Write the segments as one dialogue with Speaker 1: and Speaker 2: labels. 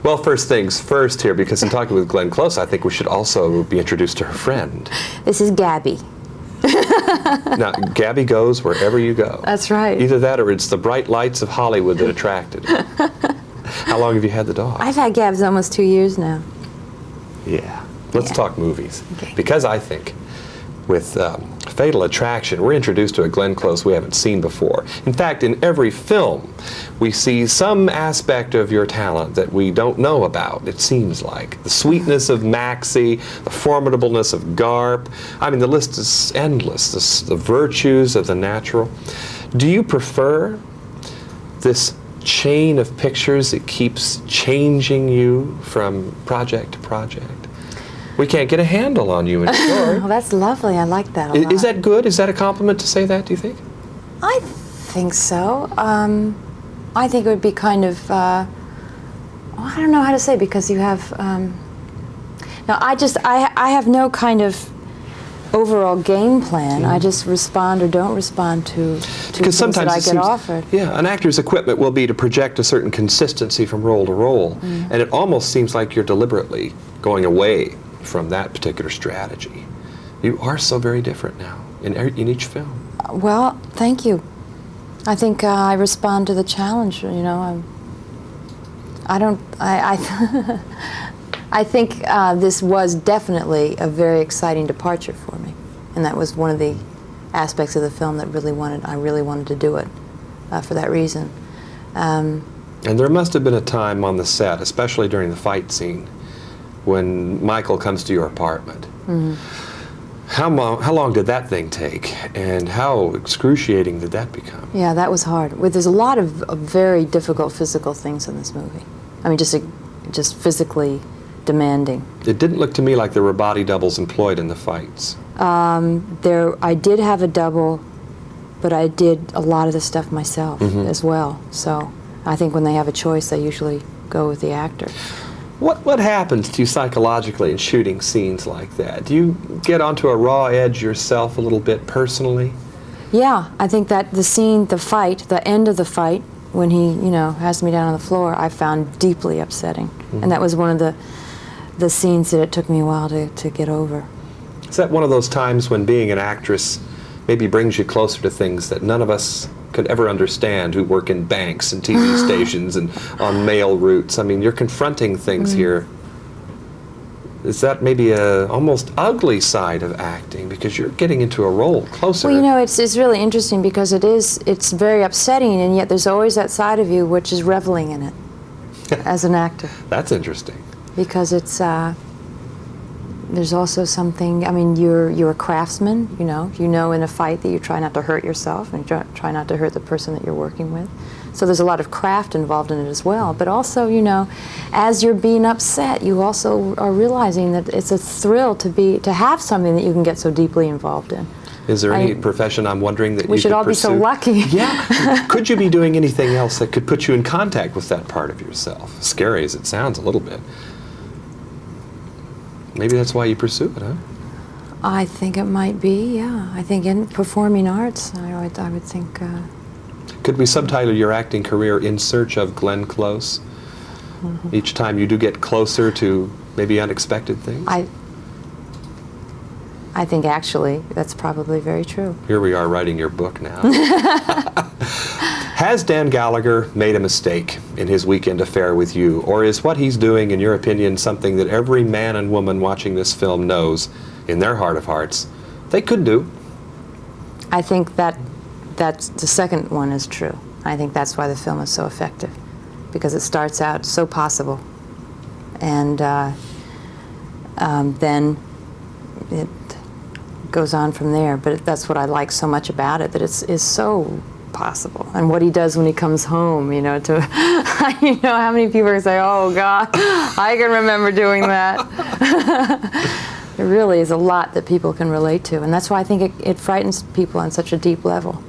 Speaker 1: Well, first things first here, because in talking with Glenn Close, I think we should also be introduced to her friend.
Speaker 2: This is Gabby.
Speaker 1: Now, Gabby goes wherever you go.
Speaker 2: That's right.
Speaker 1: Either that or it's the bright lights of Hollywood that attracted her. How long have you had the dog?
Speaker 2: I've had Gabs almost 2 years now.
Speaker 1: Yeah. Let's talk movies.
Speaker 2: Okay.
Speaker 1: Because I think with Fatal Attraction, we're introduced to a Glenn Close we haven't seen before. In fact, in every film, we see some aspect of your talent that we don't know about, it seems like. The sweetness of Maxie, the formidableness of Garp. I mean, the list is endless, the virtues of the natural. Do you prefer this chain of pictures that keeps changing you from project to project? We can't get a handle on you in story.
Speaker 2: Well, that's lovely. I like that a lot.
Speaker 1: Is that good? Is that a compliment to say that, do you think?
Speaker 2: I think so. I think it would be kind of, I don't know how to say, because you have, no, I have no kind of overall game plan. I just respond or don't respond to things that I get offered.
Speaker 1: Yeah, an actor's equipment will be to project a certain consistency from role to role, and it almost seems like you're deliberately going away from that particular strategy. You are so very different now in each film.
Speaker 2: Well, thank you. I think I respond to the challenge. You know, I think this was definitely a very exciting departure for me, and that was one of the aspects of the film that I really wanted to do it for that reason.
Speaker 1: And there must have been a time on the set, especially during the fight scene, when Michael comes to your apartment. How long did that thing take, and how excruciating did that become?
Speaker 2: Yeah, that was hard. There's a lot of very difficult physical things in this movie. I mean, just physically demanding.
Speaker 1: It didn't look to me like there were body doubles employed in the fights.
Speaker 2: I did have a double, but I did a lot of the stuff myself as well. So I think when they have a choice, they usually go with the actor.
Speaker 1: What happens to you psychologically in shooting scenes like that? Do you get onto a raw edge yourself a little bit personally?
Speaker 2: Yeah, I think that the end of the fight, when he, has me down on the floor, I found deeply upsetting. And that was one of the scenes that it took me a while to get over.
Speaker 1: Is that one of those times when being an actress maybe brings you closer to things that none of us could ever understand who work in banks and TV stations and on mail routes? I mean, you're confronting things here. Is that maybe a almost ugly side of acting, because you're getting into a role closer?
Speaker 2: Well, it's really interesting, because it's very upsetting, and yet there's always that side of you which is reveling in it as an actor.
Speaker 1: That's interesting.
Speaker 2: Because it's there's also something, I mean, you're a craftsman, you know in a fight that you try not to hurt yourself and try not to hurt the person that you're working with. So there's a lot of craft involved in it as well. But also, as you're being upset, you also are realizing that it's a thrill to have something that you can get so deeply involved in.
Speaker 1: Is there any profession, I'm wondering, that you could pursue?
Speaker 2: We should all be so lucky.
Speaker 1: Yeah. Could you be doing anything else that could put you in contact with that part of yourself? Scary as it sounds a little bit. Maybe that's why you pursue it, huh?
Speaker 2: I think it might be, yeah. I think in performing arts, I would think...
Speaker 1: Could we subtitle your acting career "In Search of Glenn Close"? Each time you do get closer to maybe unexpected things?
Speaker 2: I think actually that's probably very true.
Speaker 1: Here we are writing your book now. Has Dan Gallagher made a mistake in his weekend affair with you, or is what he's doing, in your opinion, something that every man and woman watching this film knows in their heart of hearts they could do?
Speaker 2: I think that's the second one is true. I think that's why the film is so effective, because it starts out so possible, and then it goes on from there. But that's what I like so much about it, that it's so possible. And what he does when he comes home, how many people are say, "Oh God, I can remember doing that." It really is a lot that people can relate to, and that's why I think it frightens people on such a deep level.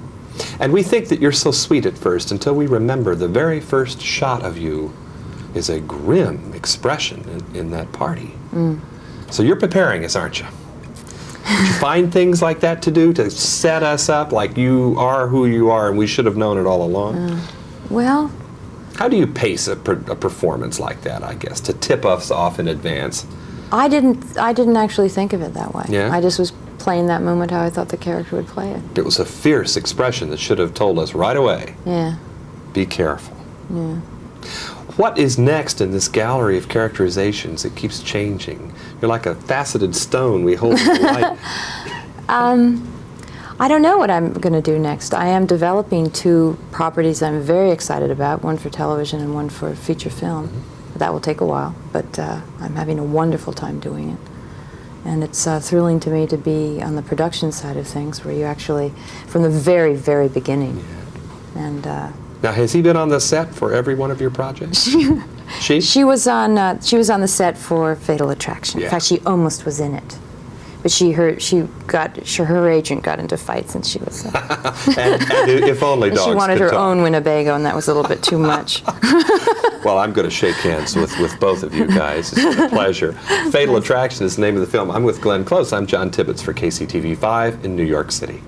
Speaker 1: And we think that you're so sweet at first until we remember the very first shot of you is a grim expression in that party. So you're preparing us, aren't you? Did you find things like that to do to set us up, like you are who you are and we should have known it all along?
Speaker 2: Well,
Speaker 1: How do you pace a performance like that, I guess, to tip us off in advance?
Speaker 2: I didn't actually think of it that way.
Speaker 1: Yeah?
Speaker 2: I just was playing that moment how I thought the character would play it.
Speaker 1: It was a fierce expression that should have told us right away.
Speaker 2: Yeah.
Speaker 1: Be careful.
Speaker 2: Yeah.
Speaker 1: What is next in this gallery of characterizations? It keeps changing. You're like a faceted stone we hold in the light.
Speaker 2: I don't know what I'm going to do next. I am developing 2 properties I'm very excited about, one for television and one for feature film.
Speaker 1: Mm-hmm.
Speaker 2: That will take a while, but I'm having a wonderful time doing it. And it's thrilling to me to be on the production side of things, where you actually, from the very, very beginning.
Speaker 1: Yeah.
Speaker 2: And
Speaker 1: Now, has he been on the set for every one of your projects? She?
Speaker 2: she was on the set for Fatal Attraction.
Speaker 1: Yeah.
Speaker 2: In fact, she almost was in it. But her agent got into fights, and she was.
Speaker 1: and if only dogs
Speaker 2: She wanted
Speaker 1: could
Speaker 2: her
Speaker 1: talk.
Speaker 2: own Winnebago, and that was a little bit too much.
Speaker 1: Well, I'm going to shake hands with both of you guys. It's been a pleasure. Fatal Attraction is the name of the film. I'm with Glenn Close. I'm John Tibbetts for KCTV 5 in New York City.